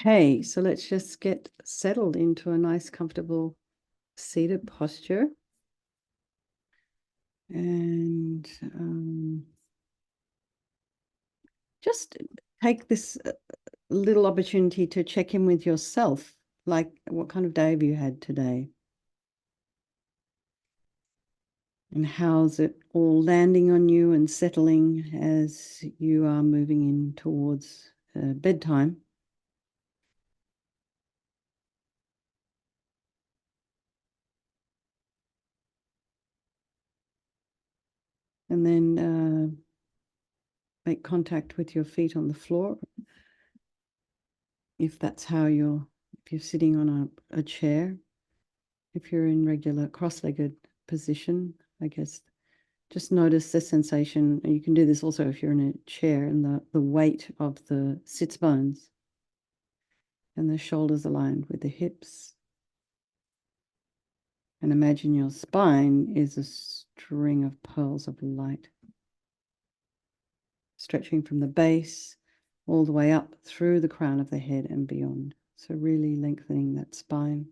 Okay, so let's just get settled into a nice, comfortable seated posture. And just take this little opportunity to check in with yourself. Like, what kind of day have you had today? And how's it all landing on you and settling as you are moving in towards bedtime? And then make contact with your feet on the floor. If that's how if you're sitting on a chair, if you're in regular cross-legged position, I guess, just notice the sensation. And you can do this also if you're in a chair, and the weight of the sits bones and the shoulders aligned with the hips. And imagine your spine is a string of pearls of light, stretching from the base all the way up through the crown of the head and beyond. So really lengthening that spine.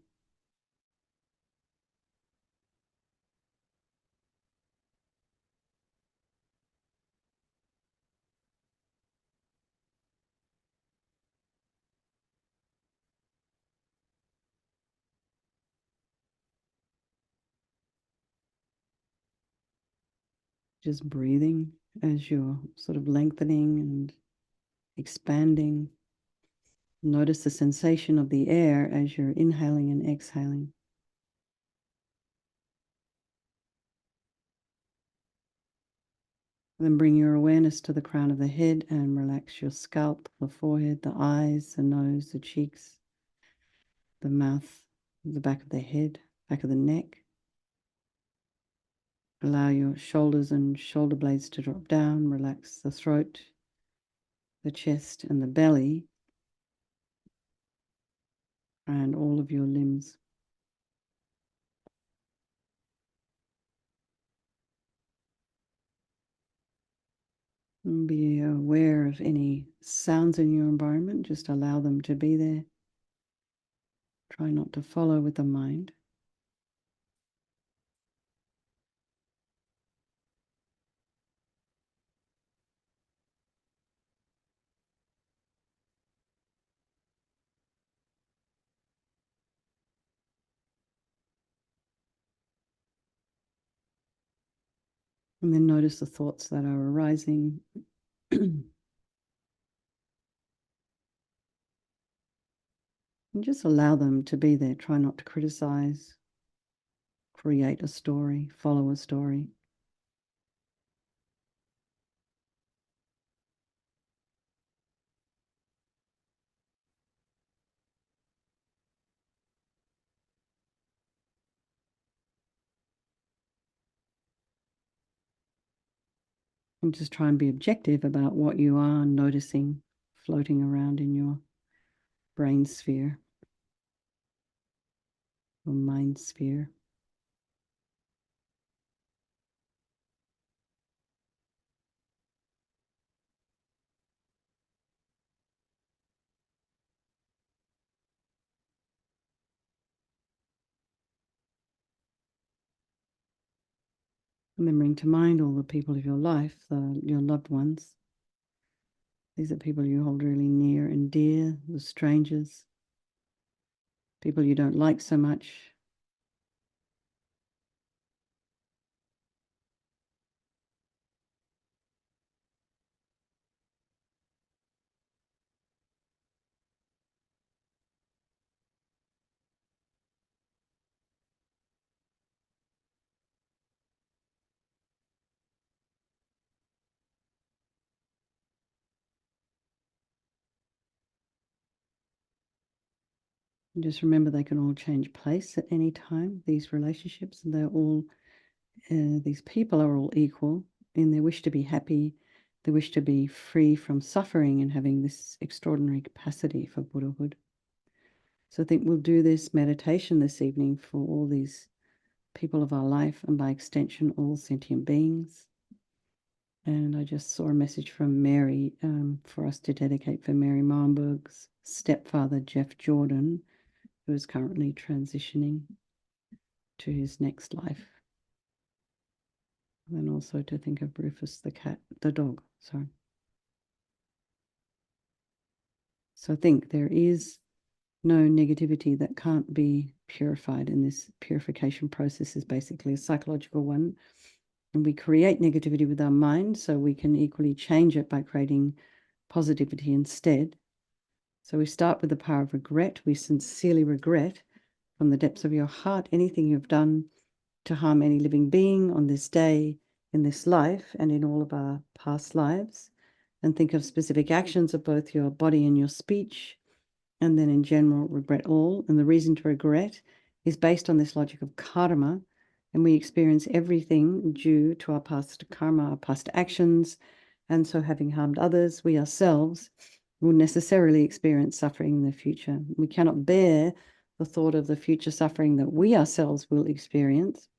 Just breathing as you're sort of lengthening and expanding. Notice the sensation of the air as you're inhaling and exhaling. Then bring your awareness to the crown of the head and relax your scalp, the forehead, the eyes, the nose, the cheeks, the mouth, the back of the head, back of the neck. Allow your shoulders and shoulder blades to drop down. Relax the throat, the chest, and the belly, and all of your limbs. And be aware of any sounds in your environment. Just allow them to be there. Try not to follow with the mind. And then notice the thoughts that are arising. And just allow them to be there. Try not to criticize, create a story, follow a story. And just try and be objective about what you are noticing floating around in your brain sphere or mind sphere. And then bring to mind all the people of your life, your loved ones. These are people you hold really near and dear, the strangers, people you don't like so much. And just remember they can all change place at any time, these relationships, and they're all, these people are all equal in their wish to be happy, their wish to be free from suffering and having this extraordinary capacity for Buddhahood. So I think we'll do this meditation this evening for all these people of our life and by extension, all sentient beings. And I just saw a message from Mary for us to dedicate for Mary Marburg's stepfather, Jeff Jordan, who is currently transitioning to his next life. And also to think of Rufus the dog, sorry. So I think there is no negativity that can't be purified, and this purification process is basically a psychological one. And we create negativity with our mind, so we can equally change it by creating positivity instead. So we start with the power of regret. We sincerely regret from the depths of your heart anything you've done to harm any living being on this day, in this life, and in all of our past lives. And think of specific actions of both your body and your speech. And then in general, regret all. And the reason to regret is based on this logic of karma. And we experience everything due to our past karma, our past actions. And so having harmed others, we ourselves will necessarily experience suffering in the future. We cannot bear the thought of the future suffering that we ourselves will experience.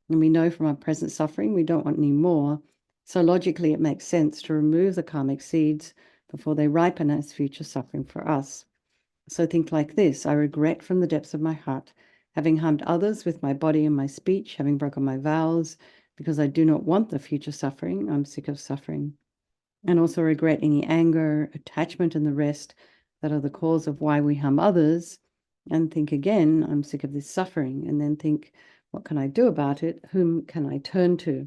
And we know from our present suffering, we don't want any more. So logically, it makes sense to remove the karmic seeds before they ripen as future suffering for us. So think like this: I regret from the depths of my heart having harmed others with my body and my speech, having broken my vows, because I do not want the future suffering. I'm sick of suffering. And also regret any anger, attachment, and the rest that are the cause of why we harm others. And think again, I'm sick of this suffering. And then think, what can I do about it? Whom can I turn to?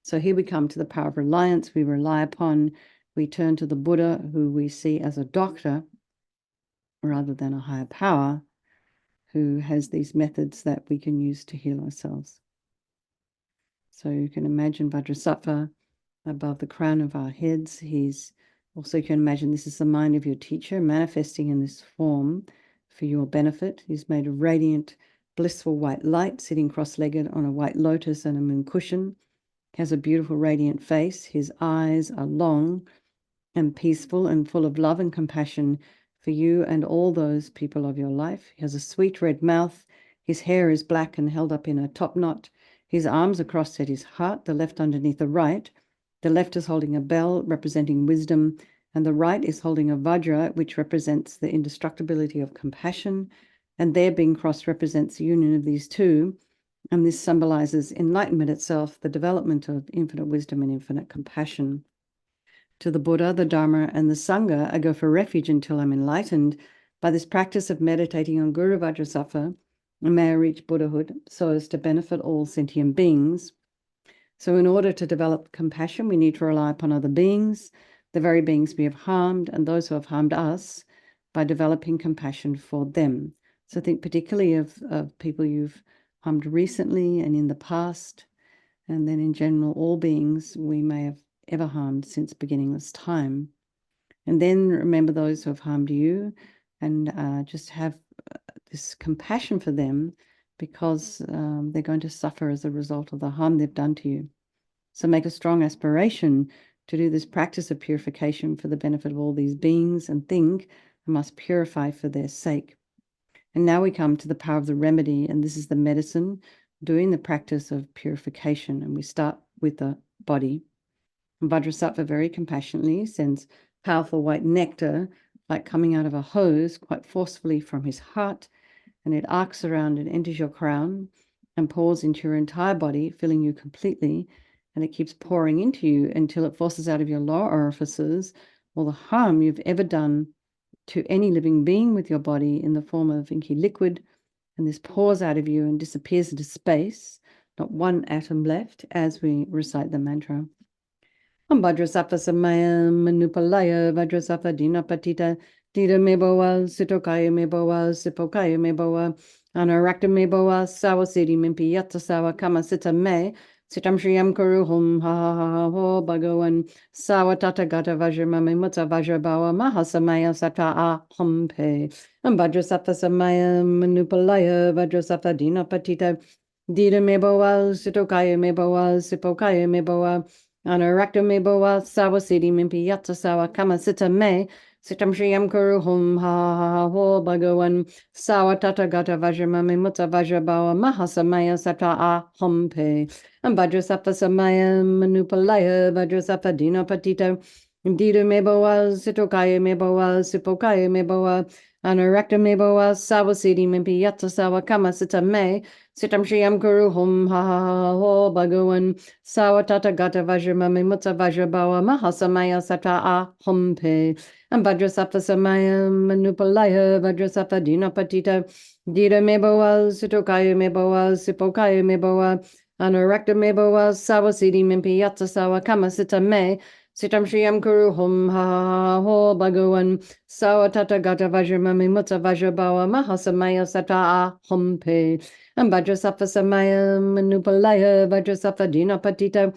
So here we come to the power of reliance. We rely upon, we turn to the Buddha, who we see as a doctor rather than a higher power, who has these methods that we can use to heal ourselves. So you can imagine Vajrasattva above the crown of our heads. He's also, you can imagine this is the mind of your teacher manifesting in this form for your benefit. He's made of radiant, blissful white light, sitting cross-legged on a white lotus and a moon cushion. He has a beautiful, radiant face. His eyes are long and peaceful and full of love and compassion for you and all those people of your life. He has a sweet red mouth. His hair is black and held up in a top knot. His arms are crossed at his heart, the left underneath the right. The left is holding a bell representing wisdom, and the right is holding a vajra, which represents the indestructibility of compassion. And their being crossed represents the union of these two. And this symbolizes enlightenment itself, the development of infinite wisdom and infinite compassion. To the Buddha, the Dharma, and the Sangha, I go for refuge until I'm enlightened. By this practice of meditating on Guru Vajrasattva, may I reach Buddhahood so as to benefit all sentient beings. So in order to develop compassion, we need to rely upon other beings, the very beings we have harmed, and those who have harmed us, by developing compassion for them. So think particularly of people you've harmed recently and in the past, and then in general, all beings we may have ever harmed since beginningless time. And then remember those who have harmed you, and just have this compassion for them, because they're going to suffer as a result of the harm they've done to you. So make a strong aspiration to do this practice of purification for the benefit of all these beings, and think I must purify for their sake. And now we come to the power of the remedy, and this is the medicine doing the practice of purification. And we start with the body. And Vajrasattva very compassionately sends powerful white nectar, like coming out of a hose, quite forcefully from his heart, and it arcs around and enters your crown and pours into your entire body, filling you completely, and it keeps pouring into you until it forces out of your lower orifices all the harm you've ever done to any living being with your body in the form of inky liquid, and this pours out of you and disappears into space, not one atom left, as we recite the mantra. Vajrasattva samaya manupalaya Vajrasattva dinapatita dita mebowa sitokaya mebowa sipokaya mebowa anarakta mebowa sawasiti mimpi yatta sawa kama sita me sitam shriyam kuruhum ha ha ha ha ho bhagavan sawa tata gata vajramami mutta vajrabawa mahasamaya sata aham Vajrasattva samaya manupalaya Vajrasattva dinapatita dita mebowa sitokaya mebowa sipokaya mebowa Anarakta mebowa sawa siti mimpi yatta sawa kama sita me Sitam Shriyam Kuru Hum Ha Ho Bhagavan Sawatata Gata Vajramami Mutta Vajrabawa Mahasamaya Sata A Hum Pe and Vajrasapa Samaya Manupalaya Vajrasapa Dina Patito Dida Meboa Sitokaya Meboa Sipokaya Meboa Anarakta Meboa Sawasidi Mimpi Yata Sawa Kama Sita Me Sitam Shriyam Kuru Hum Ha Ho Bhagavan Sawatata Gata Vajramami Mutta Vajrabawa Mahasamaya Sata A Hum Pe and Vajrasapa Samaya Manupalaya Vajrasapa Dina Patita Dida Meboa Sitokaya Meboa Sipokaya Meboa Anorakta Meboa Sawasidi Mimpi Yata Sawa Kama Sita Me Sitam Shriyam Kuru Hum Ha Ho Bhagavan Sawatata Gata Vajramami Mutta Vajrabawa Mahasamaya Sata A Hum Pe and Vajrasapa Samaya Manupalaya Vajrasapa Dina Patita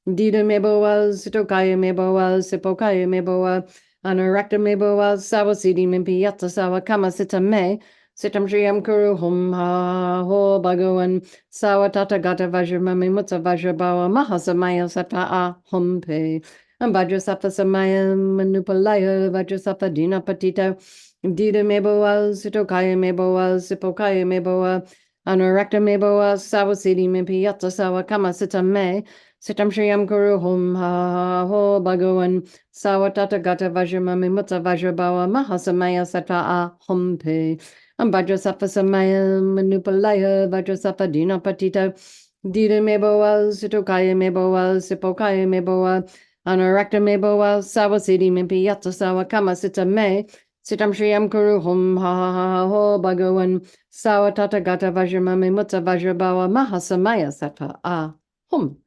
Dida Meboa Sitokaya Meboa Sipokaya Meboa Anorakta Meboa Sawasidi Mimpi Yata Sawa Kama Sita Me Sitam Shriyam Kuru Hum Ha Ho Bhagavan Sawatata Gata Vajramami Mutta Vajrabawa Mahasamaya Sata A Hum Pe and Vajrasapa Samaya Manupalaya Vajrasapa Dina Patita Dida Meboa Sitokaya Meboa Sipokaya Meboa Anorakta Meboa Sawasidi Mimpi Yata Sawa Kama Sita Me Sitam Shriyam Kuru Hum Ha Ho Bhagavan Sawatata Gata Vajramami Mutta Vajrabawa Mahasamaya Sata A Hum Pe and Vajrasapa Samaya Manupalaya Vajrasapa Dina Patita Dida Meboa Sitokaya Meboa Sipokaya Meboa Anorakta Meboa Sawasidi Mimpi Yata Sawa Kama Sita Me Sitam Shriyam Kuru Hum Ha Ho Bhagavan Sawatata Gata Vajramami Mutta Vajrabawa Mahasamaya Sata A Hum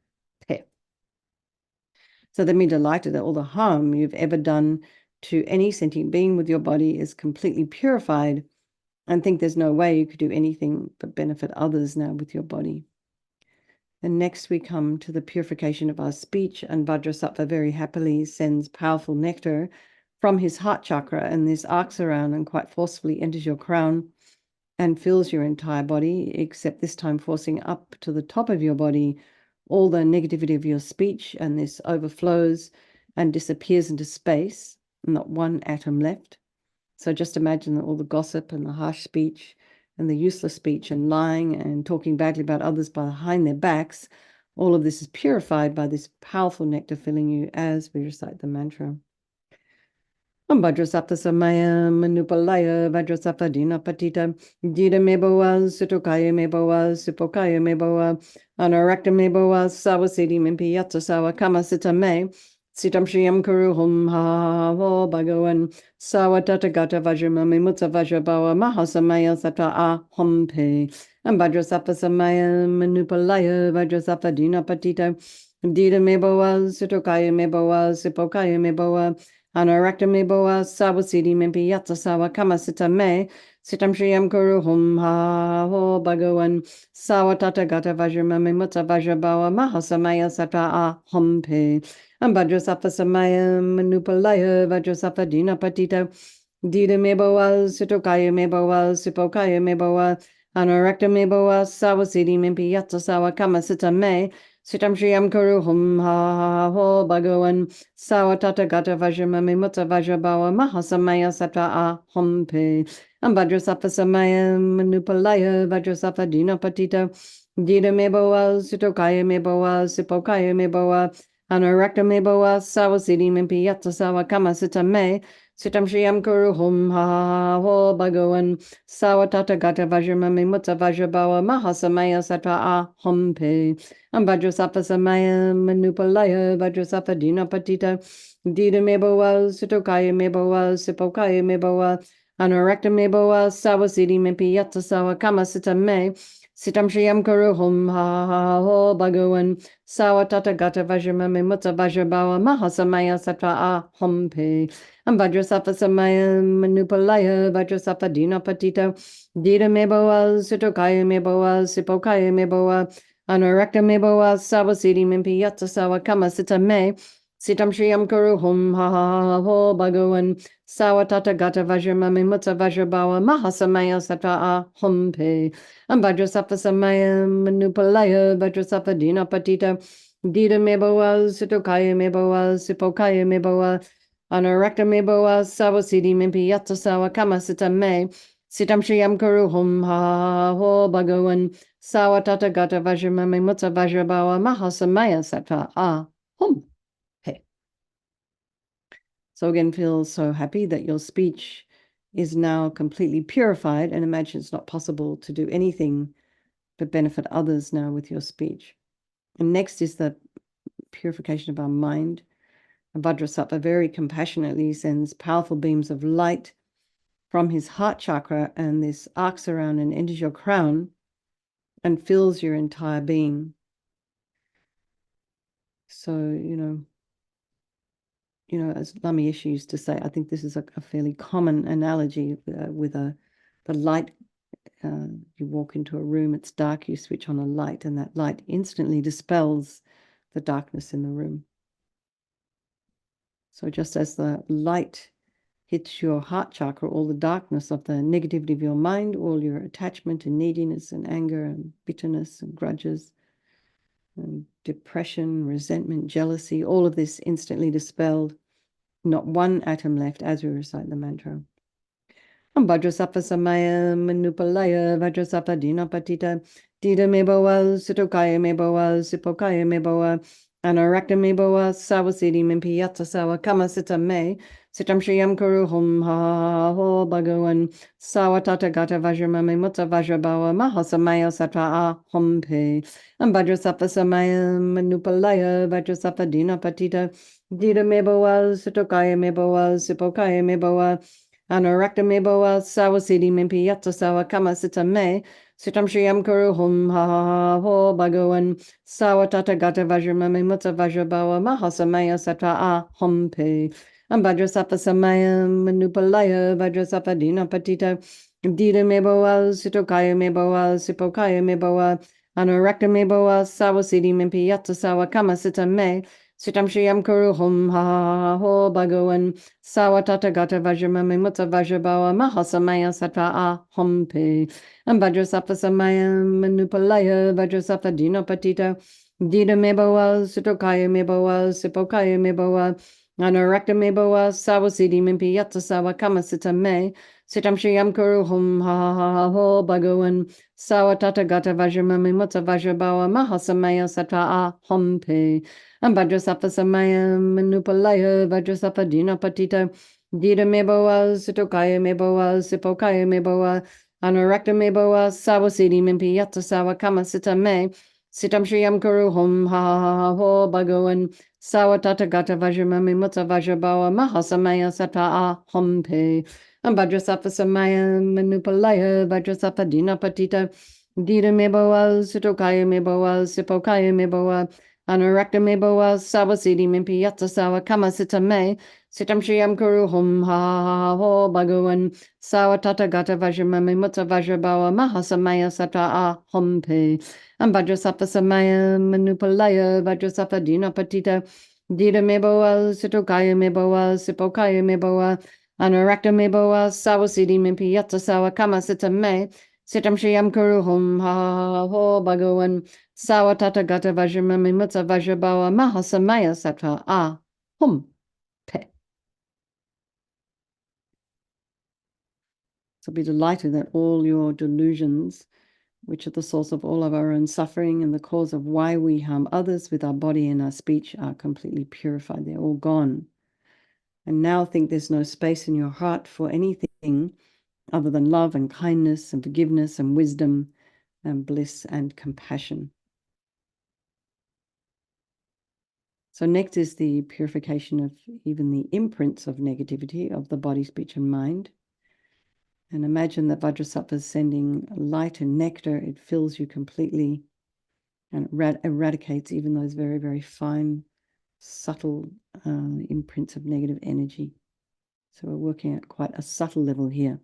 Pe. So then be delighted that all the harm you've ever done to any sentient being with your body is completely purified, and think there's no way you could do anything but benefit others now with your body. And next we come to the purification of our speech, and Vajrasattva very happily sends powerful nectar from his heart chakra, and this arcs around and quite forcefully enters your crown and fills your entire body, except this time forcing up to the top of your body all the negativity of your speech, and this overflows and disappears into space, not one atom left. So just imagine that all the gossip and the harsh speech and the useless speech and lying and talking badly about others behind their backs, all of this is purified by this powerful nectar filling you as we recite the mantra. Vajrasapta Samaya Manupalaya Vajrasapta Dina Patita Dida Meboa Sitokaya Meboa Sipokaya Meboa Anorakta Meboa Sawasidi Mimpi Yata Sawa Kama Sita Me Sitam Shriyam Kuru Hum Ha Ho Bhagavan Sawatata Gata Vajramami Mutta Vajrabawa Mahasamaya Sata A Hum Pe and Vajrasapta Samaya Manupalaya Vajrasapta Dina Patita Dida Meboa Sitokaya Meboa Sipokaya Meboa Anorakta Meboa Sawasidi Mimpi Yata Sawa Kama Sita Me Sitam Shriyam Kuru Hum Ha Ho Bhagavan Sawatata Gata Vajramami Mutta Vajrabawa Mahasamaya Sata A Hum Pe and Vajrasapta Samaya Manupalaya Vajrasapta Dina Patita Dida Meboa Sitokaya Meboa Sipokaya Meboa Anorakta Meboa Sawasidi Mimpi Yata Sawa Kama Sita Me Sitam Shriyam Kuru Hum Ha Ho Bhagavan Sawatata Gata Vajramami Mutta Vajrabawa Mahasamaya Sata A Hum Pe and Vajrasapta Samaya Manupalaya Vajrasapta Dina Patita Dida Meboa Sitokaya Meboa Sipokaya Meboa Anorakta Meboa Sawasidi Mimpi Yata Sawa Kama Sita Me Sitam Shriyam Kuru Hum Ha Ho Bhagavan Sawatata Gata Vajramami Mutta Vajrabawa Mahasamaya Sata A Hum Pe and Vajrasapta Samaya Manupalaya Vajrasapta Dina Patita Dida Meboa Sitokaya Meboa Sipokaya Meboa Anorakta Meboa Sawasidi Mimpi Yata Sawa Kama Sita Me Sitam Shriyam Kuru Hum Ha Ho Bhagavan Sawatata Gata Vajramami Mutta Vajrabawa Mahasamaya Sata A Hum Pe and Vajrasapta Samaya Manupalaya Vajrasapta Dina Patita Dida Meboa Sitokaya Meboa Sipokaya Meboa Anorakta Meboa Sawasidi Mimpi Yata Sawa Kama Sita Me Sitam Shriyam Kuru Hum Ha Ho Bhagavan Sawatata Gata Vajramami Mutta Vajrabawa Mahasamaya Sata A Hum Pe and Vajrasapta Samaya Manupalaya Vajrasapta Dina Patita Dida Meboa Sitokaya Meboa Sipokaya Meboa Anarakta me boa sawa sidi mimpi yatta sawa kama sita me. Sitam Shriyam Kuru Hum Ha Ho Bhagawan Sawa Tata Gata Vajramame Mutta Vajrabawa Mahasamaya Sattva Ah Hum. Hey. So again, feel so happy that your speech is now completely purified, and imagine it's not possible to do anything but benefit others now with your speech. And next is the purification of our mind. Vajrasattva very compassionately sends powerful beams of light from his heart chakra, and this arcs around and enters your crown and fills your entire being. So, as Lamy Ishi used to say, I think this is a fairly common analogy with the light. You walk into a room, it's dark, you switch on a light, and that light instantly dispels the darkness in the room. So just as the light hits your heart chakra, all the darkness of the negativity of your mind, all your attachment and neediness and anger and bitterness and grudges and depression, resentment, jealousy, all of this instantly dispelled. Not one atom left as we recite the mantra. Vajrasappa samaya manupalaya vajrasappa dinapatita dida meboa sitokaya meboa sipokaya meboa anarakta meboa sawasidi mimpiyata sawa kama sita me sitam shriyam kuru hum ha ho bhagawan sawatata gata vajramame mutta vajrabawa mahasamaya sattva a hum pe vajrasappa samaya manupalaya vajrasappa dinapatita dida meboa sitokaya meboa sipokaya meboa Anarakta meboa sawa sidi mimpi yatta sawa kama sita me sitam shriyam kuru hum ha ho bhagawan sawa tata gata vajramame mutta vajrabawa mahasamaya sattva a hum pe vajrasappa samaya manupalaya vajrasappa dinapatita dida meboa sitokaya meboa sipokaya meboa anarakta meboa sawa sidi mimpi yatta sawa kama sita me Sitam Shriyam Kuru Hum Ha Ho Bhagawan Sawatata Gata Vajramame Mutta Vajrabawa Mahasamaya Sattva A Hum Pe Vajrasappa Samaya Manupalaya Vajrasappa Dinapatita Dida Meboa Sutokaya Meboa Sipokaya Meboa Anarakta Meboa Sawasidi Mimpi Yatta Sawa Kama Sita Me Sitam Shriyam Kuru Hum Ha Ho Bhagawan Sawatata Gata Vajramame Mutta Vajrabawa Mahasamaya Sattva A Hum Pe Vajrasappa samaya manupalaya vajrasappa dinapatita dida meboa sitokaya meboa sipokaya meboa anarakta meboa sawasidi mimpi yatta sawa kama sita me sitam shriyam kuru hum ha ho bhagawan sawatata gata vajramame mutta vajrabawa mahasamaya sattva a hum pe vajrasappa samaya manupalaya vajrasappa dinapatita dida meboa sitokaya meboa sipokaya meboa Anarakta meboa sawasidi mimpi yatta sawa kama sita me sitam shriyam kuru hum ha ho bhagawan sawatata gata vajramame mutta vajrabawa mahasamaya sattva a hum pe vajrasappa samaya manupalaya vajrasappa dinapatita dida meboa sitokaya meboa sipokaya meboa anarakta meboa sawasidi mimpi yatta sawa kama sita me sitam shriyam kuru hum ha ho bhagawan Sawatata gata vajramame mutta vajrabawa mahasamaya sattva a hum pe. So be delighted that all your delusions, which are the source of all of our own suffering and the cause of why we harm others with our body and our speech, are completely purified. They're all gone. And now think there's no space in your heart for anything other than love and kindness and forgiveness and wisdom and bliss and compassion. So next is the purification of even the imprints of negativity of the body, speech, and mind. And imagine that Vajrasattva is sending light and nectar. It fills you completely and eradicates even those very, very fine, subtle imprints of negative energy. So we're working at quite a subtle level here.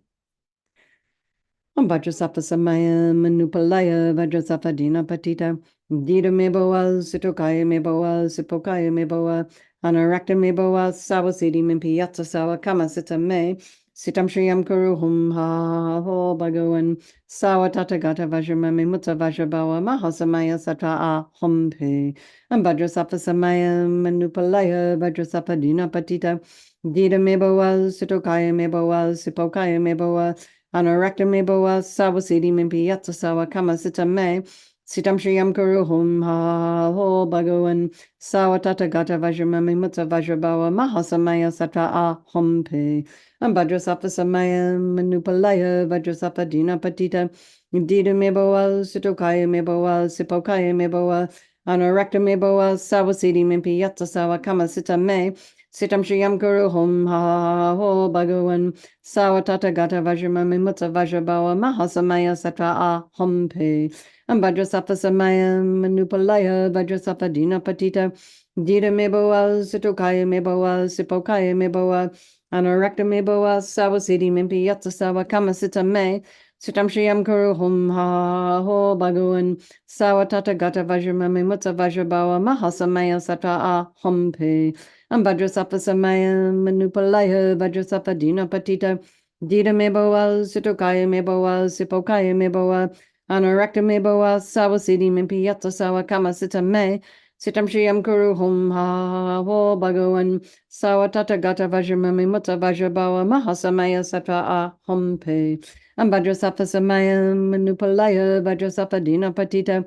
Vajrasattva samaya manupalaya vajrasattva dinapatita dida meboa sitokaya meboa sipokaya meboa anarakta meboa sawasidi mimpi yatta sawa kama sita me sitam shriyam kuru hum ha ho bhagawan sawatata gata vajramame mutta vajrabawa mahasamaya sattva a hum pe vajrasattva samaya manupalaya vajrasattva dinapatita Dita meboa, sitokaya meboa, sipokaya meboa, anorakta meboa, sawasidi mimpi yatsasawa kama sita me, sitam shriyam kuruhum ha ho bhagavan, sawatata gata vajramami mutsa vajrabawa, mahasamaya satra ahompe, ambhadrasapa samaya manupalaya, vajrasapa dina patita, Dita meboa, sitokaya meboa, sipokaya meboa, anorakta meboa, sawasidi mimpi yatsasawa kama sita me, Sitam Shriyam Guru Hum Ha Ho Bhagavan Sawatata Gata Vajramami Mutsa Vajrabawa Mahasamaya Satra Ahom Pe Ambhadrasapa Samaya Manupalaya Vajrasapa Dina Patita Dita Meboa Situkaya Meboa Sipokaya Meboa Anorakta Meboa Sawasidi Mimpi Yatsasawa Kamasita Me Sitam Shriyam Guru Hum Ha Ho Bhagavan Sawatata Gata Vajramami Mutsa Vajrabawa Mahasamaya Satra Ahom Pe Ambhadrasapa Samaya Manupalaya Vajrasapa Dina Patita Dita Meboa Situkaya Meboa Sipokaya Meboa Anorakta Meboa Sawasidi Mimpi Yatsasawa Kamasita Me Sitam Shriyam Kuru Hum Ha Ho Bhagavan Sawatata Gata Vajramami Mutta Vajrabawa Mahasamaya Satra Ahom Pe Ambhadrasapa Samaya Manupalaya Vajrasapa Dina Patita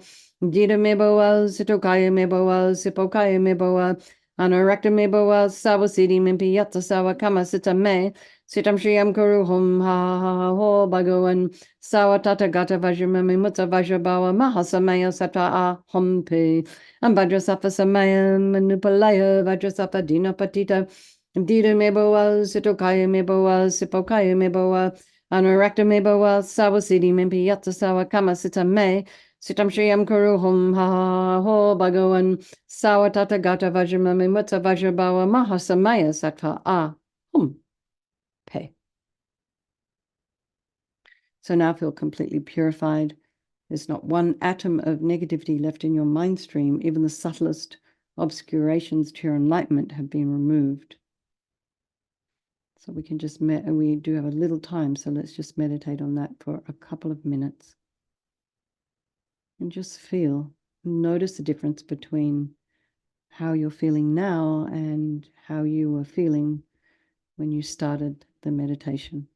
Dita Meboa Situkaya Meboa Sipokaya Meboa Anorakta meboa sawasidi mimpi yatsasawa kamasita me sitam shriyam kuru hum ha ho bhagavan sawatata gata vajramami mutta vajrabawa mahasamaya sata ahom pe ambhadrasapa samaya manupalaya vajrasapa dina patita dita meboa situkaya meboa sipokaya meboa anorakta meboa sawasidi mimpi yatsasawa kamasita me Sitam Shriyam Kuru Hum Ha Ho Bhagavan Sawatata Gata Vajramami Mutta Vajrabawa Mahasamaya Sattva Hum Pe. So now feel completely purified. There's not one atom of negativity left in your mind stream. Even the subtlest obscurations to your enlightenment have been removed. So we can just, we do have a little time, so let's just meditate on that for a couple of minutes. And just feel, notice the difference between how you're feeling now and how you were feeling when you started the meditation.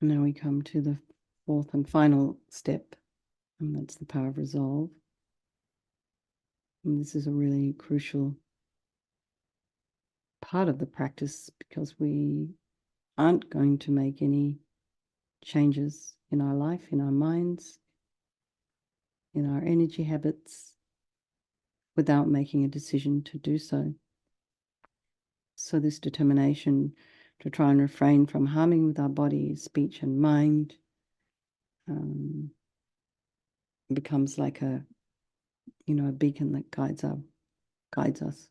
Now we come to the fourth and final step, and that's the power of resolve. And this is a really crucial part of the practice because we aren't going to make any changes in our life, in our minds, in our energy habits without making a decision to do so. So this determination to try and refrain from harming with our body, speech, and mind becomes like a beacon that guides us,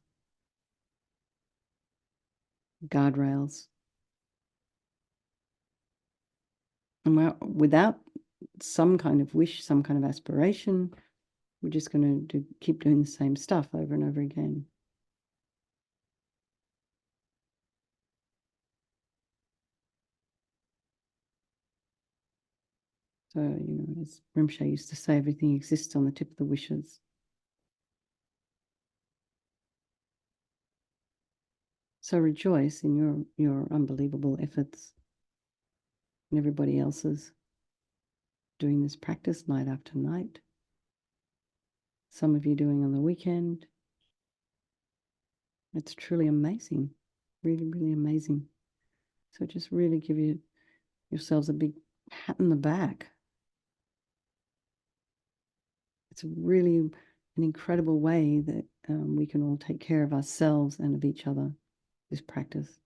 guardrails. And without some kind of wish, some kind of aspiration, we're just going to keep doing the same stuff over and over again. So, as Rinpoche used to say, everything exists on the tip of the wishes. So rejoice in your unbelievable efforts and everybody else's doing this practice night after night. some of you doing on the weekend. It's truly amazing, really, really amazing. So just really give yourselves a big pat on the back. It's really an incredible way that we can all take care of ourselves and of each other, this practice.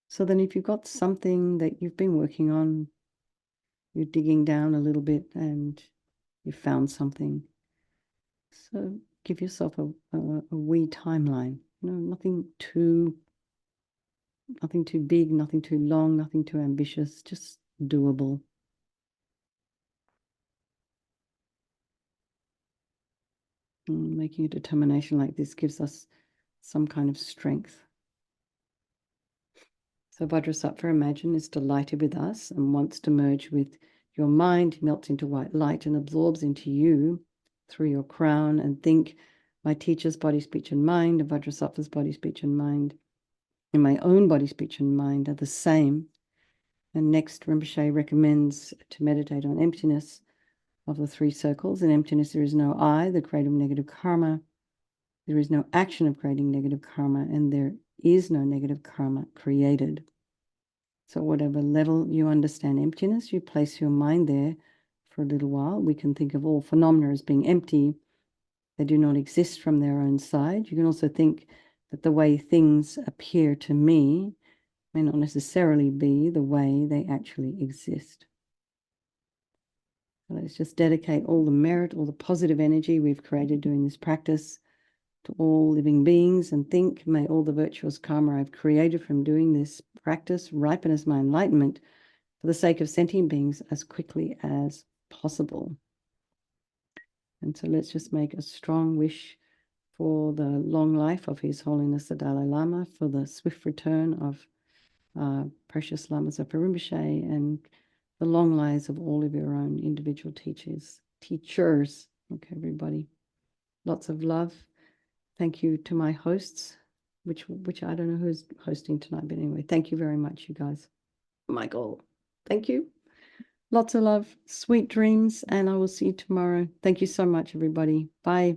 So then if you've got something that you've been working on, you're digging down a little bit and you found something, so give yourself a wee timeline. Nothing too big, nothing too long, nothing too ambitious, just doable. Making a determination like this gives us some kind of strength. So Vajrasattva, imagine, is delighted with us and wants to merge with your mind, melts into white light and absorbs into you through your crown. And think, my teacher's body, speech, and mind, and Vajrasattva's body, speech, and mind, and my own body, speech, and mind are the same. And next, Rinpoche recommends to meditate on emptiness of the three circles. In emptiness, there is no I, the creator of negative karma. There is no action of creating negative karma, and there is no negative karma created. So whatever level you understand emptiness, you place your mind there for a little while. We can think of all phenomena as being empty. They do not exist from their own side. You can also think that the way things appear to me may not necessarily be the way they actually exist. So let's just dedicate all the merit, all the positive energy we've created doing this practice to all living beings, and think, may all the virtuous karma I've created from doing this practice ripen as my enlightenment for the sake of sentient beings as quickly as possible. And so let's just make a strong wish for the long life of His Holiness the Dalai Lama, for the swift return of precious Lama Zopa Rinpoche, and the long lives of all of your own individual teachers. Okay, everybody. Lots of love. Thank you to my hosts, which I don't know who's hosting tonight, but anyway, thank you very much, you guys. Michael, thank you. Lots of love, sweet dreams, and I will see you tomorrow. Thank you so much, everybody. Bye.